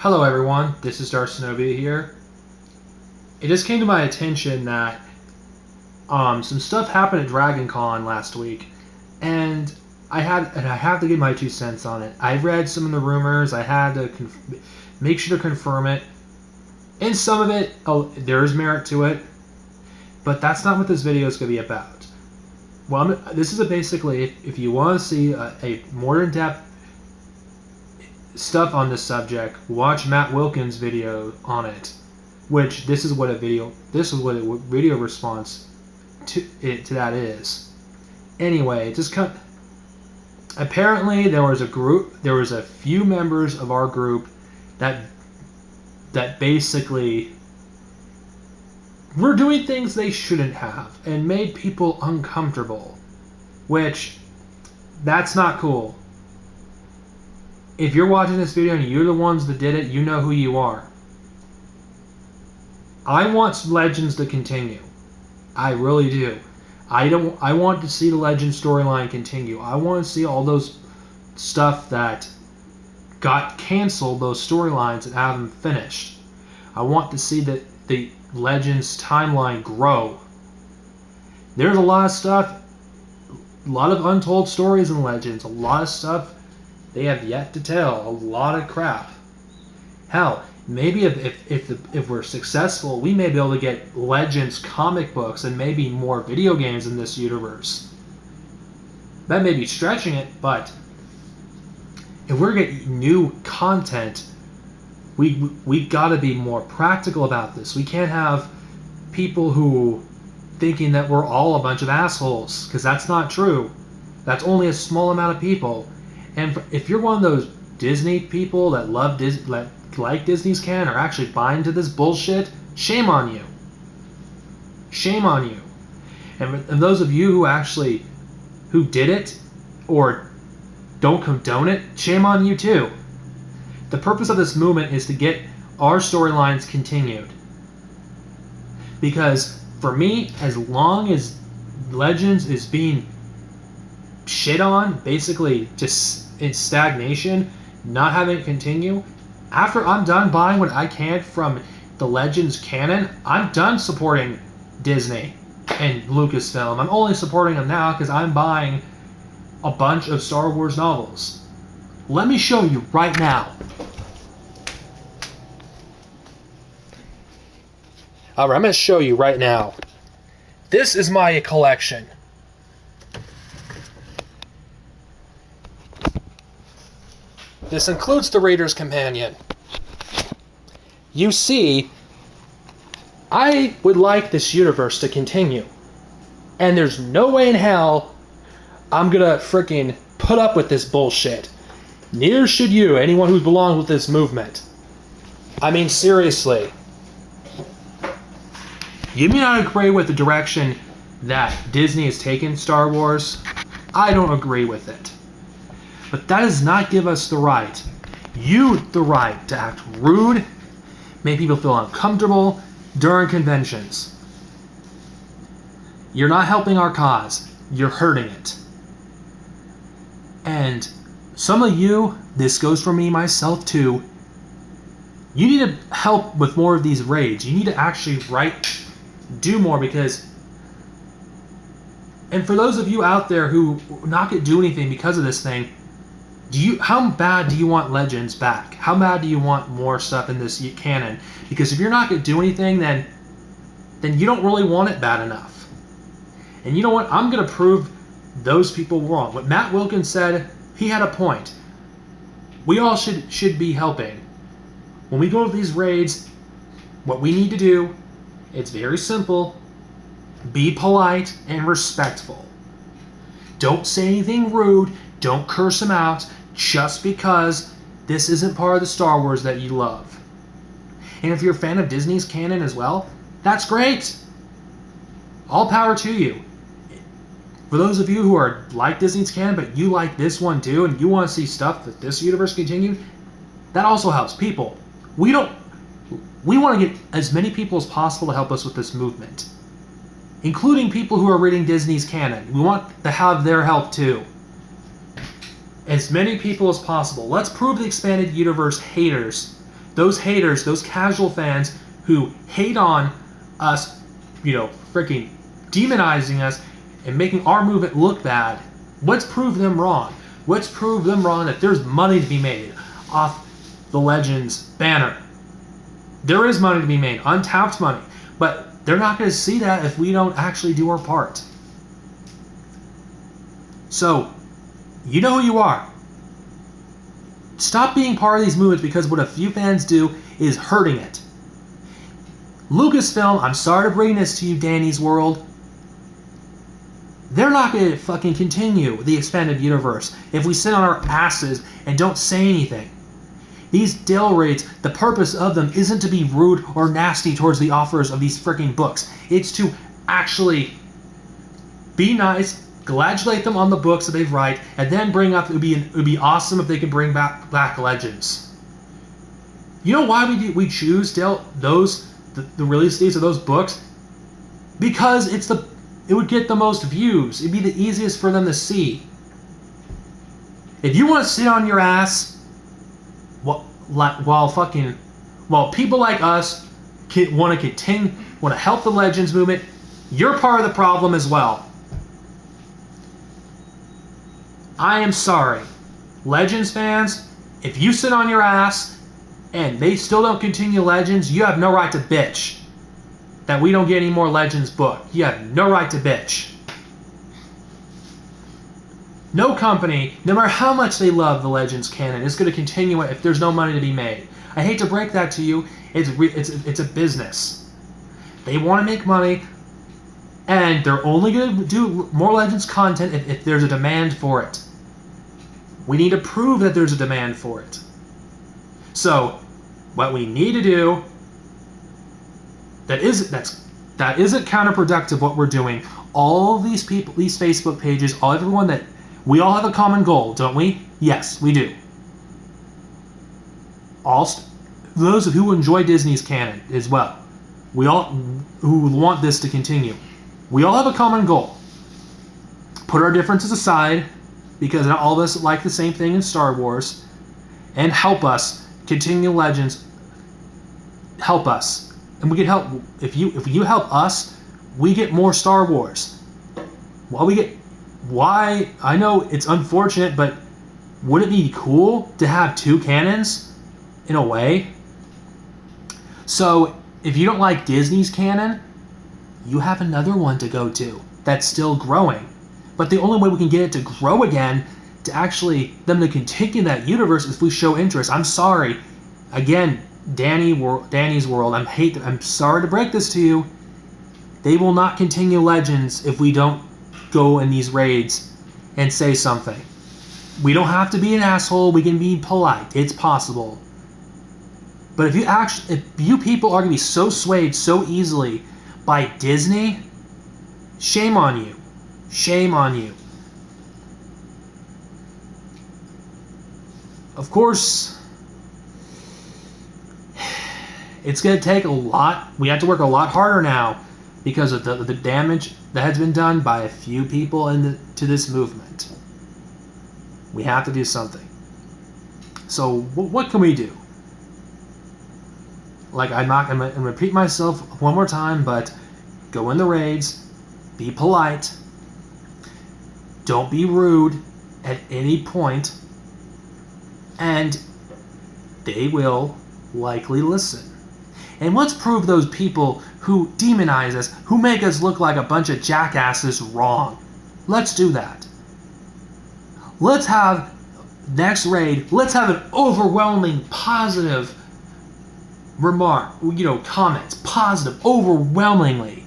Hello everyone, this is Darcinovia here. It just came to my attention that some stuff happened at DragonCon last week, and I have to give my 2 cents on it. I read some of the rumors. I had to make sure to confirm it, and some of it, there is merit to it, but that's not what this video is going to be about. Well, this is basically, if you want to see a more in-depth stuff on this subject, watch Matt Wilkins' video on it. Which this is what a video response to that is. Anyway, apparently there was a few members of our group that basically were doing things they shouldn't have and made people uncomfortable, which that's not cool. If you're watching this video and you're the ones that did it, you know who you are. I want Legends to continue. I really do. I want to see the Legends storyline continue. I want to see all those stuff that got canceled, those storylines, and have them finished. I want to see the Legends timeline grow. There's a lot of stuff, a lot of untold stories in Legends, a lot of stuff they have yet to tell, a lot of crap. Hell, maybe if we're successful, we may be able to get Legends comic books and maybe more video games in this universe. That may be stretching it, but if we're getting new content, we gotta be more practical about this. We can't have people who thinking that we're all a bunch of assholes, because that's not true. That's only a small amount of people. And if you're one of those Disney people that love like Disney's canon are actually buying into this bullshit, shame on you. Shame on you. And those of you who did it or don't condone it, shame on you too. The purpose of this movement is to get our storylines continued. Because for me, as long as Legends is being shit on, basically just in stagnation, not having it continue, after I'm done buying what I can from the Legends canon, I'm done supporting Disney and Lucasfilm. I'm only supporting them now because I'm buying a bunch of Star Wars novels. Let me show you right now. Alright, I'm going to show you right now. This is my collection. This includes the Reader's Companion. You see, I would like this universe to continue. And there's no way in hell I'm gonna frickin' put up with this bullshit. Neither should you, anyone who belongs with this movement. I mean, seriously. You may not agree with the direction that Disney has taken Star Wars. I don't agree with it. But that does not give us the right, the right to act rude, make people feel uncomfortable during conventions. You're not helping our cause. You're hurting it. And some of you, this goes for me, myself too, you need to help with more of these raids. You need to actually do more because... And for those of you out there who not going to do anything because of this thing, how bad do you want Legends back? How bad do you want more stuff in this canon? Because if you're not going to do anything, then you don't really want it bad enough. And you know what? I'm going to prove those people wrong. What Matt Wilkins said, he had a point. We all should be helping. When we go to these raids, what we need to do, it's very simple. Be polite and respectful. Don't say anything rude. Don't curse them out just because this isn't part of the Star Wars that you love. And if you're a fan of Disney's canon as well, that's great. All power to you. For those of you who are like Disney's canon, but you like this one too, and you want to see stuff that this universe continued, that also helps. People, we want to get as many people as possible to help us with this movement, including people who are reading Disney's canon. We want to have their help too. As many people as possible. Let's prove the expanded universe haters those haters, those casual fans who hate on us, freaking demonizing us and making our movement look bad, let's prove them wrong. Let's prove them wrong that there's money to be made off the Legends banner. There is money to be made, untapped money, but they're not going to see that if we don't actually do our part. So, you know who you are. Stop being part of these movements because what a few fans do is hurting it. Lucasfilm, I'm sorry to bring this to you, Danny's World. They're not going to fucking continue the expanded universe if we sit on our asses and don't say anything. These Dale raids, the purpose of them isn't to be rude or nasty towards the authors of these freaking books. It's to actually be nice, congratulate them on the books that they write, and then bring up, it would be awesome if they could bring back Legends. You know why we choose the release dates of those books? Because it would get the most views. It'd be the easiest for them to see. If you want to sit on your ass while people like us want to help the Legends movement, you're part of the problem as well. I am sorry. Legends fans, if you sit on your ass and they still don't continue Legends, you have no right to bitch that we don't get any more Legends book. You have no right to bitch. No company, no matter how much they love the Legends canon, is going to continue it if there's no money to be made. I hate to break that to you. It's a business. They want to make money, and they're only going to do more Legends content if there's a demand for it. We need to prove that there's a demand for it. So, what we need to do that isn't counterproductive what we're doing. All of these people, these Facebook pages, everyone that we all have a common goal, don't we? Yes, we do. Those who enjoy Disney's canon as well. We all who want this to continue. We all have a common goal. Put our differences aside, because not all of us like the same thing in Star Wars, and help us continue Legends. Help us. And we can help, if you help us, we get more Star Wars. Why, I know it's unfortunate, but would it be cool to have two canons, in a way? So, if you don't like Disney's canon, you have another one to go to that's still growing. But the only way we can get it to grow again, to actually, them to continue that universe, is if we show interest. I'm sorry. Again, Danny's World, I'm sorry to break this to you. They will not continue Legends if we don't go in these raids and say something. We don't have to be an asshole. We can be polite. It's possible. But if you people are going to be so swayed so easily by Disney, shame on you. Shame on you. Of course, it's going to take a lot. We have to work a lot harder now because of the damage that has been done by a few people to this movement. We have to do something. So what can we do? Like, I'm going to repeat myself one more time, but go in the raids, be polite, don't be rude at any point, and they will likely listen. And let's prove those people who demonize us, who make us look like a bunch of jackasses, wrong. Let's do that. Let's have, next raid, let's have an overwhelming positive remark, comments, positive, overwhelmingly.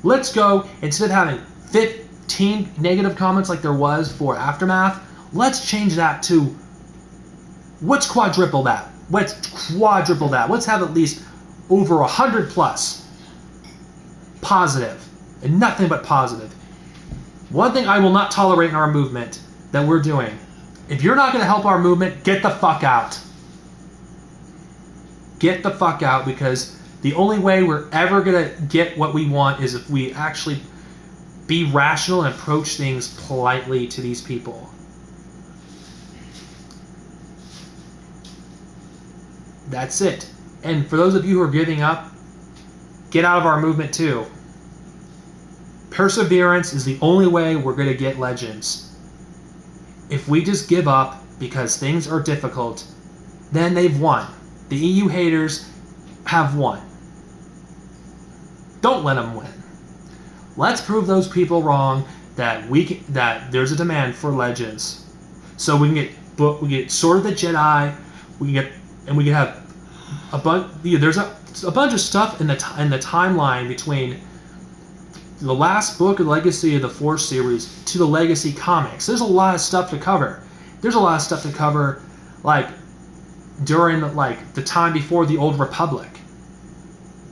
Let's go, instead of having 15 negative comments like there was for Aftermath, let's change that to, let's quadruple that. Let's quadruple that. Let's have at least over 100 plus positive, and nothing but positive. One thing I will not tolerate in our movement that we're doing, if you're not going to help our movement, get the fuck out. Get the fuck out, because the only way we're ever going to get what we want is if we actually be rational and approach things politely to these people. That's it. And for those of you who are giving up, get out of our movement too. Perseverance is the only way we're going to get legends. If we just give up because things are difficult, then they've won. The EU haters have won. Don't let them win. Let's prove those people wrong that that there's a demand for legends. So we can get Sword of the Jedi, we can have a bunch. There's a bunch of stuff in the timeline between the last book of Legacy of the Force series to the Legacy comics. There's a lot of stuff to cover. There's a lot of stuff to cover, like during the time before the Old Republic.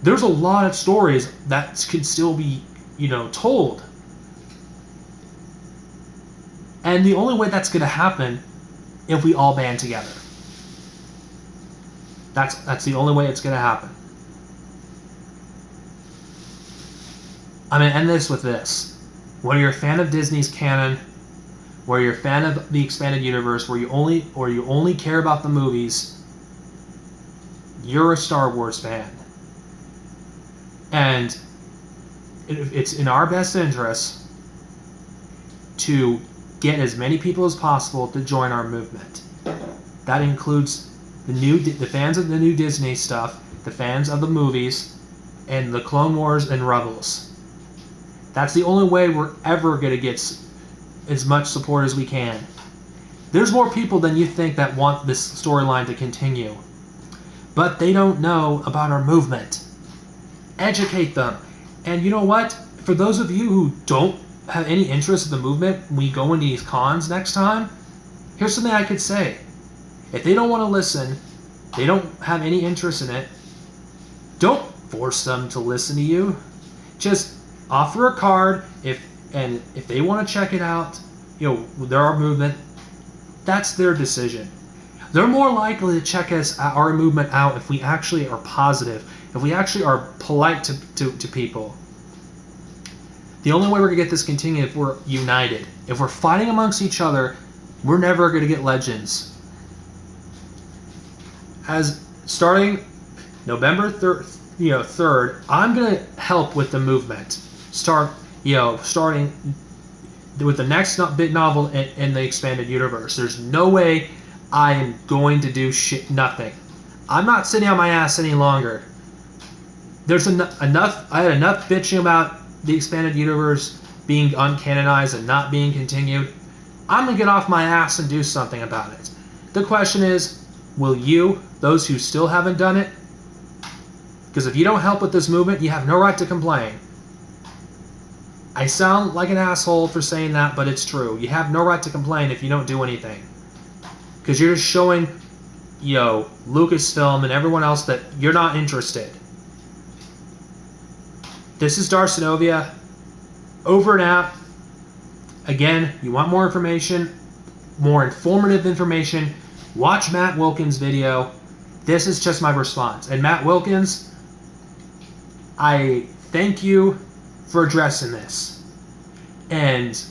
There's a lot of stories that can still be told. And the only way that's going to happen if we all band together. That's the only way it's going to happen. I'm going to end this with this. Whether you're a fan of Disney's canon, whether you're a fan of the expanded universe, where you only care about the movies, you're a Star Wars fan. And it's in our best interest to get as many people as possible to join our movement. That includes the fans of the new Disney stuff, the fans of the movies, and the Clone Wars and Rebels. That's the only way we're ever going to get as much support as we can. There's more people than you think that want this storyline to continue. But they don't know about our movement. Educate them. And you know what? For those of you who don't have any interest in the movement when we go into these cons next time, here's something I could say. If they don't want to listen, they don't have any interest in it, don't force them to listen to you. Just offer a card if they want to check it out, they're our movement, that's their decision. They're more likely to check our movement out if we actually are positive, if we actually are polite to people. The only way we're going to get this continued if we're united. If we're fighting amongst each other, we're never going to get legends. As starting November 3rd, I'm going to help with the movement. Starting with the next big novel in the expanded universe. There's no way I am going to do nothing. I'm not sitting on my ass any longer. There's enough. I had enough bitching about the expanded universe being uncanonized and not being continued. I'm gonna get off my ass and do something about it. The question is, will you, those who still haven't done it? Because if you don't help with this movement, you have no right to complain. I sound like an asshole for saying that, but it's true. You have no right to complain if you don't do anything. Because you're just showing, Lucasfilm and everyone else that you're not interested. This is Darcenovia. Over and out. Again, you want more information, more informative information, watch Matt Wilkins' video. This is just my response. And Matt Wilkins, I thank you for addressing this. And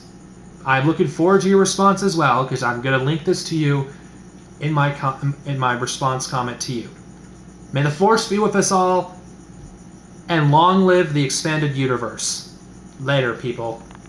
I'm looking forward to your response as well, because I'm going to link this to you in my response comment to you. May the Force be with us all, and long live the expanded universe. Later, people.